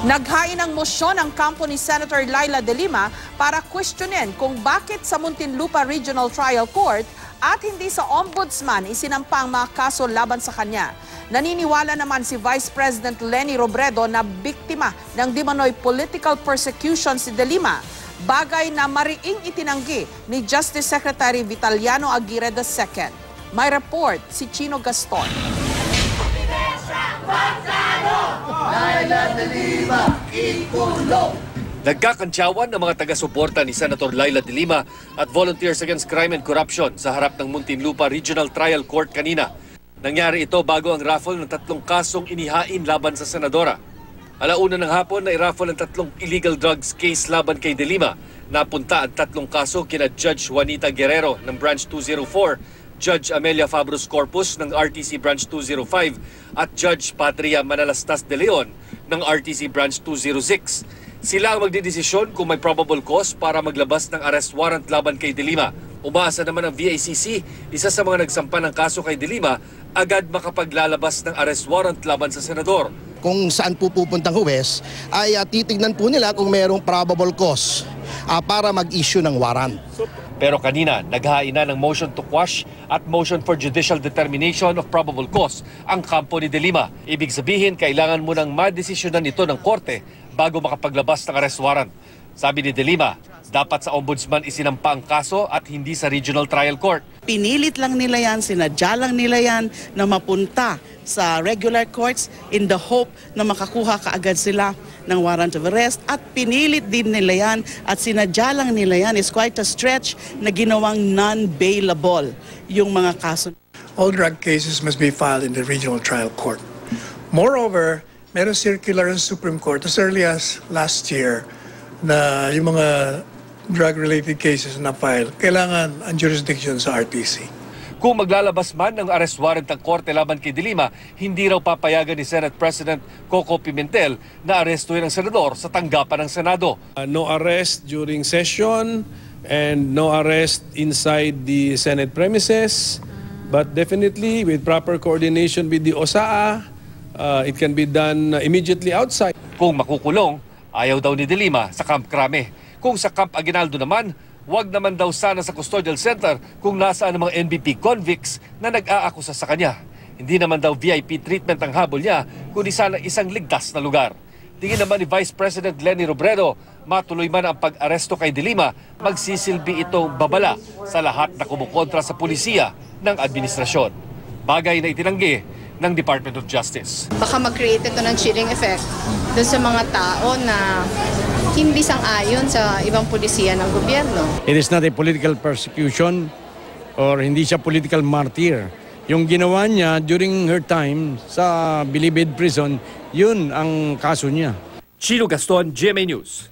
Naghain ng mosyon ang kampo ni Senator Laila De Lima para questionin kung bakit sa Muntinlupa Regional Trial Court at hindi sa Ombudsman isinampang mga kaso laban sa kanya. Naniniwala naman si Vice President Leni Robredo na biktima ng dimanoy political persecution si De Lima, bagay na mariing itinanggi ni Justice Secretary Vitaliano Aguirre II. May report si Chino Gaston. Nagkakantsawan ng mga taga-suporta ni Senator Laila De Lima at Volunteers Against Crime and Corruption sa harap ng Muntinlupa Regional Trial Court kanina. Nangyari ito bago ang raffle ng 3 kasong inihain laban sa senadora. Alauna ng hapon na i-raffle ang 3 illegal drugs case laban kay De Lima. Napunta ang 3 kaso kina Judge Juanita Guerrero ng Branch 204, Judge Amelia Fabros Corpus ng RTC Branch 205 at Judge Patria Manalastas de Leon ng RTC Branch 206. Sila ang magdidesisyon kung may probable cause para maglabas ng arrest warrant laban kay De Lima. Umaasa naman ang VICC, isa sa mga nagsampa ng kaso kay De Lima, agad makapaglalabas ng arrest warrant laban sa senador. Kung saan po pupuntang huwes ay titignan po nila kung mayroong probable cause para mag-issue ng warrant. Pero kanina, naghain na ng motion to quash at motion for judicial determination of probable cause ang kampo ni De Lima. Ibig sabihin, kailangan mo nang madesisyonan ito ng korte bago makapaglabas ng arrest warrant. Sabi ni De Lima, dapat sa Ombudsman isinampa ang kaso at hindi sa Regional Trial Court. Pinilit lang nila yan, sinadya lang nila yan na mapunta sa regular courts in the hope na makakuha kaagad sila ng warrant of arrest, at pinilit din nila yan at sinadya lang nila yan. It's quite a stretch na ginawang non-bailable yung mga kaso. All drug cases must be filed in the Regional Trial Court. Moreover, meron circular ng Supreme Court as early as last year na yung mga drug-related cases na file, kailangan ang jurisdiction sa RTC. Kung maglalabas man ng arrest warrant ang korte laban kay De Lima, hindi raw papayagan ni Senate President Coco Pimentel na arestuhin ang senador sa tanggapan ng Senado. No arrest during session and no arrest inside the Senate premises, but definitely with proper coordination with the OSAA, it can be done immediately outside. Kung makukulong, ayaw daw ni De Lima sa Camp Crame. Kung sa Camp Aguinaldo naman, wag naman daw sana sa custodial center kung nasaan ang mga NBP convicts na nag-aakusa sa kanya. Hindi naman daw VIP treatment ang habol niya, kundi sana isang ligtas na lugar. Tingin naman ni Vice President Leni Robredo, matuloy man ang pag-aresto kay De Lima, magsisilbi itong babala sa lahat na kumukontra sa pulisiya ng administrasyon. Bagay na itinanggi ng Department of Justice. Baka mag-create ito ng chilling effect doon sa mga tao na hindi sang-ayon sa ibang pulisiya ng gobyerno. It is not a political persecution or hindi siya political martyr. Yung ginawa niya during her time sa Bilibid Prison, yun ang kaso niya. Chino Gaston, GMA News.